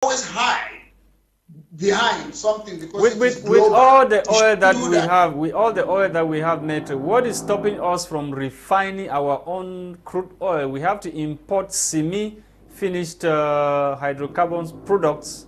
always hide behind something because with all the oil that we have, with all the oil that we have, Maitre, what is stopping us from refining our own crude oil? We have to import semi-finished hydrocarbons products.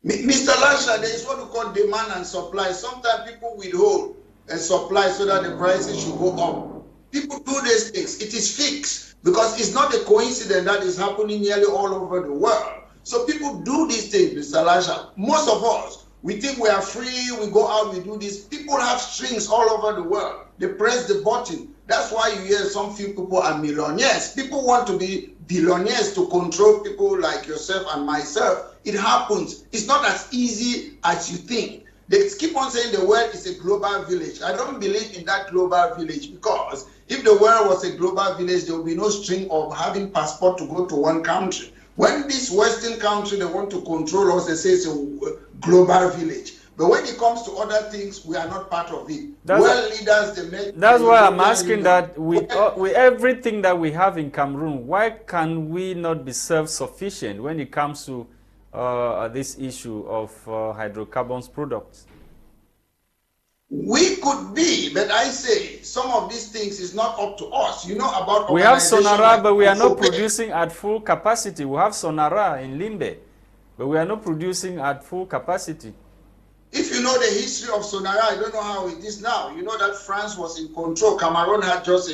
Mr. Lasha, there is what we call demand and supply. Sometimes people withhold and supply so that the prices should go up. People do these things. It is fixed because it's not a coincidence that is happening nearly all over the world. So people do these things, Mr. Lasha. Most of us, we think we are free, we go out, we do this. People have strings all over the world. They press the button. That's why you hear some few people are millionaires. People want to be billionaires to control people like yourself and myself. It happens. It's not as easy as you think. They keep on saying the world is a global village. I don't believe in that global village because if the world was a global village, there would be no string of having passport to go to one country. When this Western country, they want to control us, they say it's a global village. But when it comes to other things, we are not part of it. That's why I'm asking that with everything that we have in Cameroon, why can we not be self-sufficient when it comes to this issue of hydrocarbons products? We could be, but I say some of these things is not up to us. You know about we have Sonara, but we are not producing at full capacity. We have Sonara in Limbe, but we are not producing at full capacity. If you know the history of Sonara, I don't know how it is now. You know that France was in control. Cameroon had just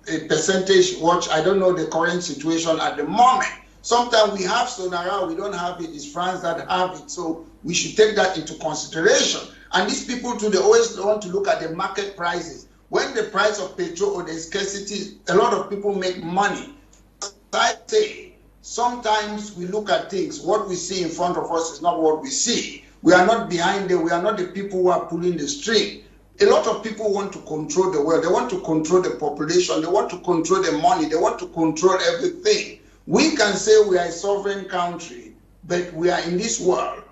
a percentage watch. I don't know the current situation at the moment. Sometimes we have Sonara, we don't have it. It's France that have it. So we should take that into consideration. And these people too, they always want to look at the market prices. When the price of petrol or the scarcity, a lot of people make money. I say, sometimes we look at things. What we see in front of us is not what we see. We are not behind them. We are not the people who are pulling the string. A lot of people want to control the world. They want to control the population. They want to control the money. They want to control everything. We can say we are a sovereign country, but we are in this world.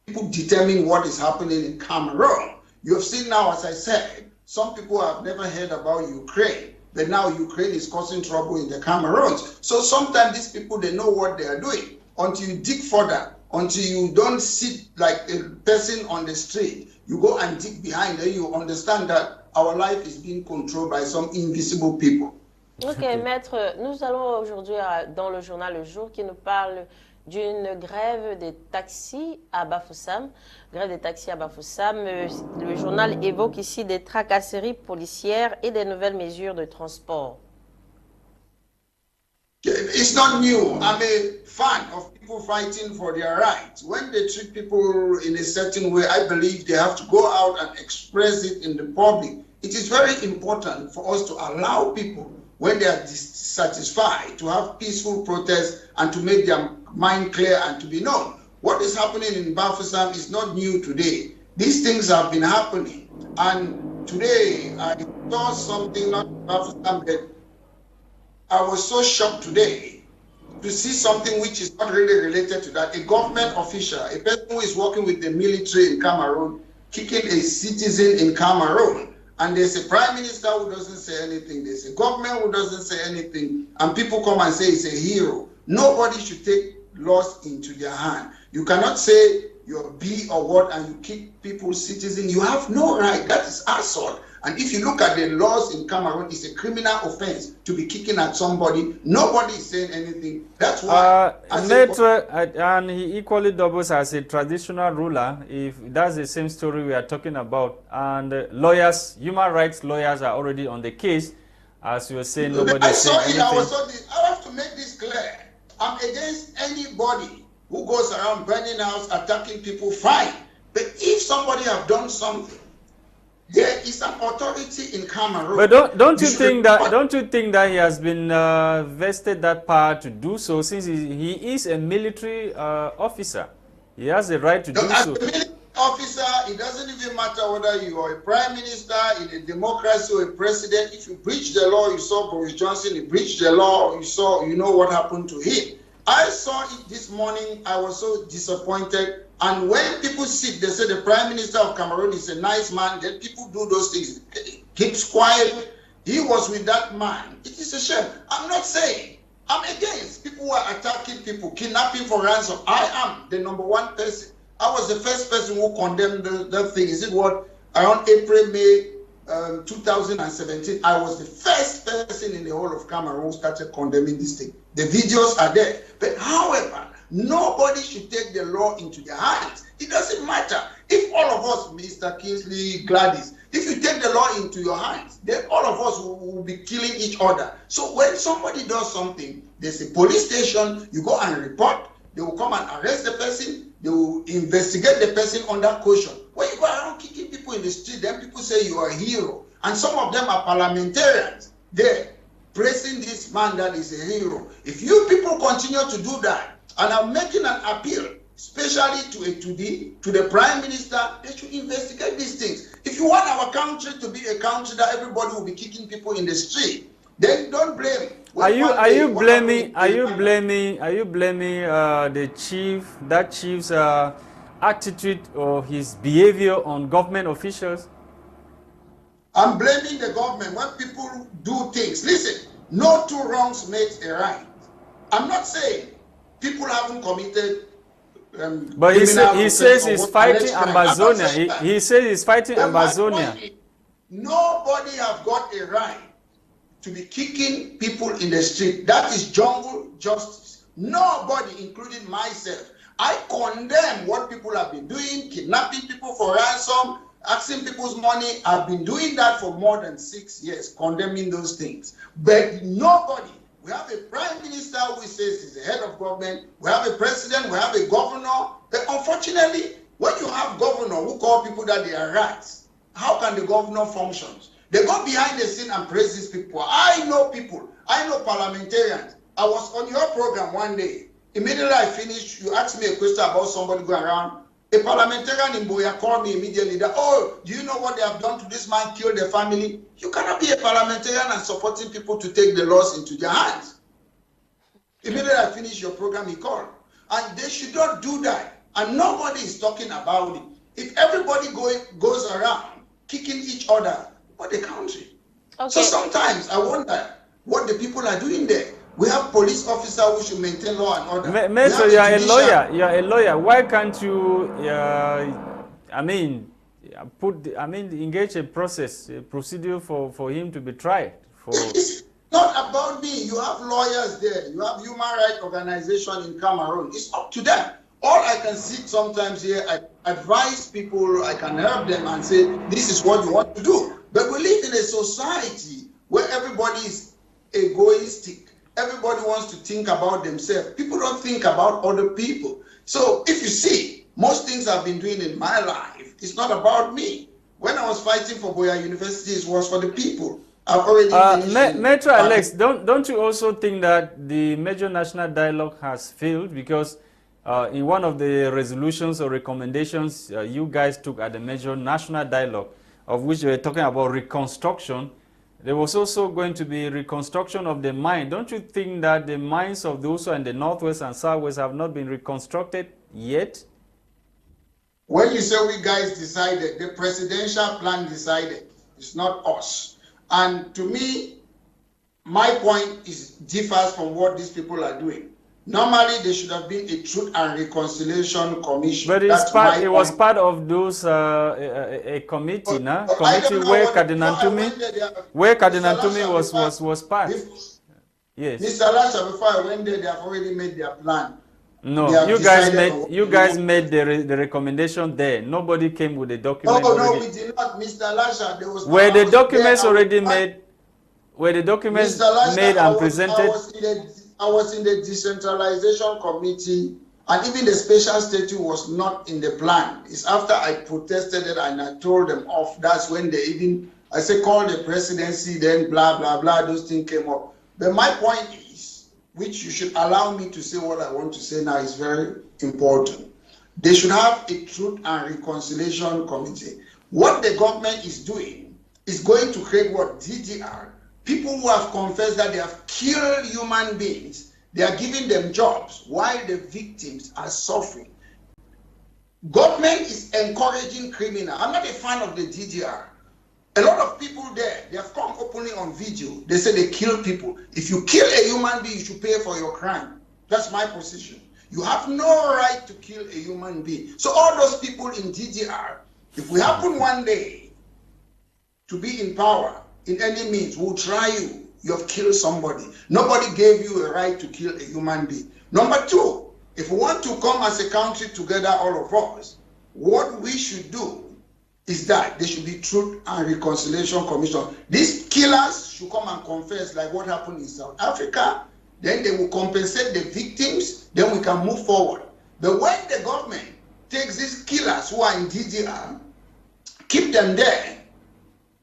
People determine what is happening in Cameroon. You have seen now, as I said, some people have never heard about Ukraine, but now Ukraine is causing trouble in the Cameroons. So sometimes these people, they know what they are doing. Until you dig further, until you don't sit like a person on the street, you go and dig behind, and you understand that our life is being controlled by some invisible people. Ok, Maître, nous allons aujourd'hui dans le journal Le Jour qui nous parle d'une grève des taxis à Bafoussam. Grève des taxis à Bafoussam. Le journal évoque ici des tracasseries policières et des nouvelles mesures de transport. It's not new. I'm a fan of people fighting for their rights. When they treat people in a certain way, I believe they have to go out and express it in the public. It is very important for us to allow people, when they are dissatisfied, to have peaceful protests and to make their mind clear and to be known. What is happening in Bafoussam is not new today. These things have been happening. And today, I saw something, not in Bafoussam, but I was so shocked today to see something which is not really related to that. A government official, a person who is working with the military in Cameroon, kicking a citizen in Cameroon. And there's a prime minister who doesn't say anything. There's a government who doesn't say anything. And people come and say he's a hero. Nobody should take laws into their hand. You cannot say you're B or what and you kick people's citizens. You have no right. That is assault. And if you look at the laws in Cameroon, it's a criminal offense to be kicking at somebody. Nobody is saying anything. That's why. Maitre, and he equally doubles as a traditional ruler, if that's the same story we are talking about. And lawyers, human rights lawyers are already on the case. As you were saying, nobody is saying anything. I have to make this clear. I'm against anybody who goes around burning house, attacking people, fine. But if somebody have done something, there is an authority in Cameroon. But don't you think that he has been vested that power to do so, since he is a military officer? He has the right to do so. As a military officer, it doesn't even matter whether you are a prime minister in a democracy or a president. If you breach the law, you saw Boris Johnson, he breached the law, you know what happened to him. I saw it this morning. I was so disappointed. And when people sit, they say the Prime Minister of Cameroon is a nice man. Then people do those things. Keeps quiet. He was with that man. It is a shame. I'm not saying I'm against people who are attacking people, kidnapping for ransom. I am the #1 person. I was the first person who condemned that thing. Is it what? Around April, May 2017, I was the first person in the whole of Cameroon who started condemning this thing. The videos are there. But however, nobody should take the law into their hands. It doesn't matter. If all of us, Mr. Kingsley, Gwladys, if you take the law into your hands, then all of us will be killing each other. So when somebody does something, there's a police station, you go and report, they will come and arrest the person, they will investigate the person under caution. When you go around kicking people in the street, then people say you are a hero. And some of them are parliamentarians there, praising this man that is a hero. If you people continue to do that, and I'm making an appeal, especially to the Prime Minister, they should investigate these things. If you want our country to be a country that everybody will be kicking people in the street, then don't blame. Are you blaming the chief's attitude or his behavior on government officials? I'm blaming the government when people do things. Listen, no two wrongs makes a right. I'm not saying people haven't committed. But he says he's fighting Amazonia. He says he's fighting Amazonia. Nobody have got a right to be kicking people in the street. That is jungle justice. Nobody, including myself. I condemn what people have been doing, kidnapping people for ransom, asking people's money. I've been doing that for more than 6 years, condemning those things. But nobody. We have a prime minister who says he's the head of government. We have a president. We have a governor. But unfortunately, when you have governor who call people that they are rats, how can the governor function? They go behind the scene and praise these people. I know people. I know parliamentarians. I was on your program one day. Immediately I finished, you asked me a question about somebody going around. A parliamentarian in Boya called me immediately that, oh, do you know what they have done to this man, killed the family? You cannot be a parliamentarian and supporting people to take the laws into their hands. Immediately I finished your program, he called. And they should not do that. And nobody is talking about it. If everybody goes around kicking each other, what a country. Okay. So sometimes I wonder what the people are doing there. We have police officers who should maintain law and order. Maitre, you are a lawyer. You are a lawyer. Why can't you, engage a procedure for him to be tried? It's not about me. You have lawyers there. You have human rights organization in Cameroon. It's up to them. All I can see sometimes here, I advise people, I can help them and say, this is what you want to do. But we live in a society where everybody is egoistic. Everybody wants to think about themselves. People don't think about other people. So if you see, most things I've been doing in my life, it's not about me. When I was fighting for Boya University, it was for the people. I've already Maitre Alex, don't you also think that the major national dialogue has failed? Because in one of the resolutions or recommendations you guys took at the major national dialogue, of which you were talking about reconstruction, there was also going to be reconstruction of the mine. Don't you think that the mines of those in the northwest and southwest have not been reconstructed yet? When you say we guys decided, the presidential plan decided. It's not us. And to me, my point differs from what these people are doing. Normally, there should have been a Truth and Reconciliation Commission. But it was part of those a committee, committee where Cardinal Ntumi was part. Yes. Mr. Lasha, before I went there, they have already made their plan. No, you guys made the recommendation there. Nobody came with the document. No, we did not, Mr. Lasha. There was were the documents already made? Were the documents made and presented? I was in the decentralization committee, and even the special statute was not in the plan. It's after I protested it and I told them off. That's when they even, I said, call the presidency, then blah, blah, blah, those things came up. But my point is, which you should allow me to say what I want to say now, is very important. They should have a Truth and Reconciliation Committee. What the government is doing is going to create what? DDR. People who have confessed that they have killed human beings, they are giving them jobs while the victims are suffering. Government is encouraging criminals. I'm not a fan of the DDR. A lot of people there, they have come openly on video. They say they kill people. If you kill a human being, you should pay for your crime. That's my position. You have no right to kill a human being. So all those people in DDR, if we happen one day to be in power in any means, we'll try you. You have killed somebody. Nobody gave you a right to kill a human being. Number two, if we want to come as a country together, all of us, what we should do is that there should be Truth and Reconciliation Commission. These killers should come and confess like what happened in South Africa. Then they will compensate the victims. Then we can move forward. But when the government takes these killers who are in DDR, keep them there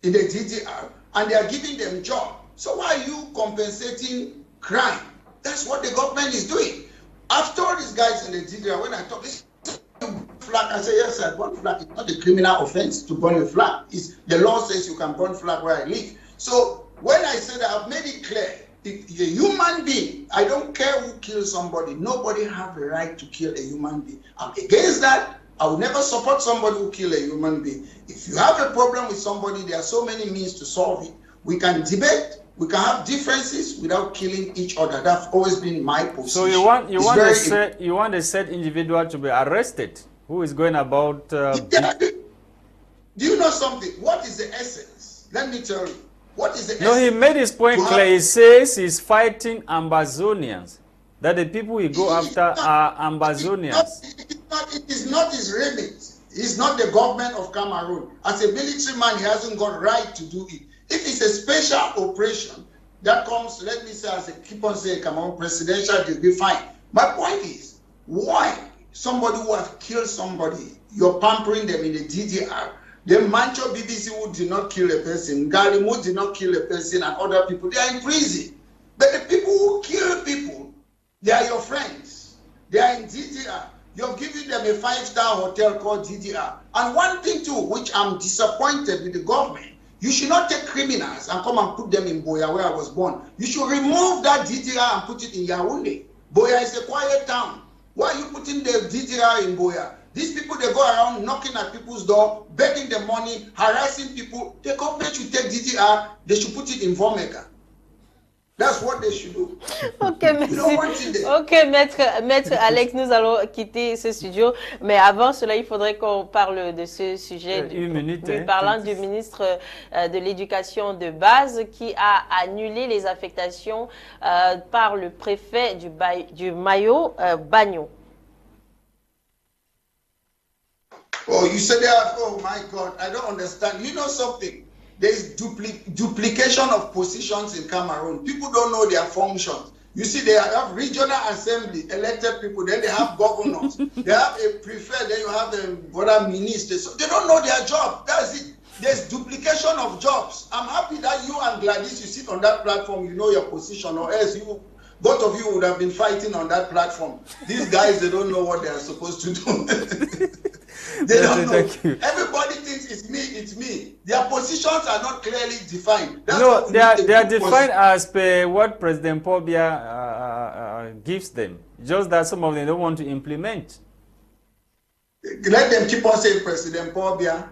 in the DDR, and they are giving them job. So why are you compensating crime? That's what the government is doing. I've told these guys in the DDR, when I talk, this flag, I say, yes, I burn flag. It's not a criminal offense to burn a flag. It's, the law says you can burn flag where I live. So when I say that, I've made it clear. If a human being, I don't care who kills somebody, nobody has the right to kill a human being. I'm against that. I will never support somebody who kills a human being. If you have a problem with somebody, there are so many means to solve it. We can debate, we can have differences without killing each other. That's always been my position. So you want a said individual to be arrested who is going about... Yeah. Do you know something? What is the essence? Let me tell you. What is the essence? No, he made his point clear. He says he's fighting Ambazonians. That the people he go after are Ambazonians. It is not his remit. He's not the government of Cameroon. As a military man, he hasn't got right to do it. If it's a special operation that comes, let me say, as a keep on saying, come on, presidential, you'll be fine. My point is, why somebody who has killed somebody, you're pampering them in the DDR? The Mancho BBC who did not kill a person, Garimu did not kill a person, and other people, they are in prison. But the people who kill people, they are your friends. They are in DDR. You're giving them a 5-star hotel called DDR. And one thing too, which I'm disappointed with the government, you should not take criminals and come and put them in Boya, where I was born. You should remove that DDR and put it in Yaoundé. Boya is a quiet town. Why are you putting the DDR in Boya? These people, they go around knocking at people's door, begging them money, harassing people. The government should take DDR, they should put it in Vomega. That's what they should do. Ok, merci. Ok, Maître Alex, nous allons quitter ce studio. Mais avant cela, il faudrait qu'on parle de ce sujet. Parlant du ministre de l'Éducation de base qui a annulé les affectations par le préfet du Mayo, Bagno. Oh, you said that? Oh my God, I don't understand. You know something? There is duplication of positions in Cameroon. People don't know their functions. You see, they have regional assembly, elected people, then they have governors. They have a prefect, then you have a minister. So they don't know their job. That's it. There's duplication of jobs. I'm happy that you and Gwladys, you sit on that platform, you know your position, or else both of you would have been fighting on that platform. These guys, they don't know what they are supposed to do. They don't know. Everybody thinks it's me. Their positions are not clearly defined. That's no, they are defined as per what President Paul Biya gives them. Just that some of them don't want to implement. Let them keep on saying President Paul Biya.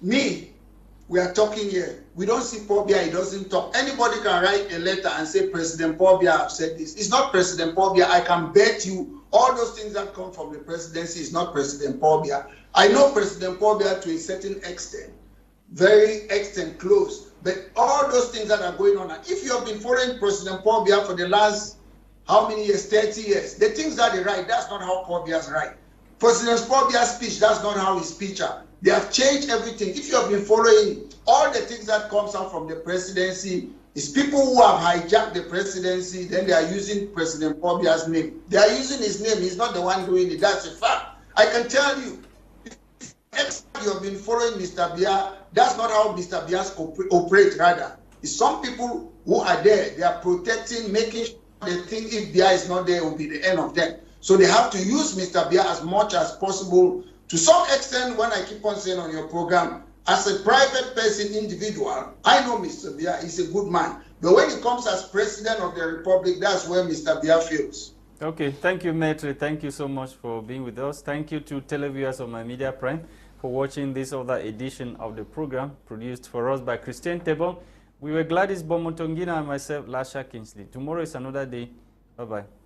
We are talking here. We don't see Paul Biya, he doesn't talk. Anybody can write a letter and say President Paul Biya have said this. It's not President Paul Biya. I can bet you all those things that come from the presidency is not President Paul Biya. I know President Paul Biya to a certain extent, very extent close, but all those things that are going on, if you have been following President Paul Biya for the last, how many years, 30 years, the things that they write, that's not how Paul Biya's write. President Paul Biya's speech, that's not how his speech are. They have changed everything. If you have been following all the things that comes out from the presidency, it's people who have hijacked the presidency, then they are using President Paul Biya's name. They are using his name, he's not the one doing it, that's a fact. I can tell you, if you have been following Mr. Biya, that's not how Mr. Biya's operate rather. It's some people who are there, they are protecting, making sure they think if Biya is not there, it will be the end of them. So they have to use Mr. Biya as much as possible. To some extent, when I keep on saying on your program, as a private person, individual, I know Mr. Biya is a good man. But when it comes as president of the republic, that's where Mr. Biya fails. Okay, thank you, Maitre. Thank you so much for being with us. Thank you to televiewers of My Media Prime. for watching this other edition of the program produced for us by Christain TEbong. We were Gwladys Bomotonguina and myself, Lasha Kingsley. Tomorrow is another day. Bye-bye.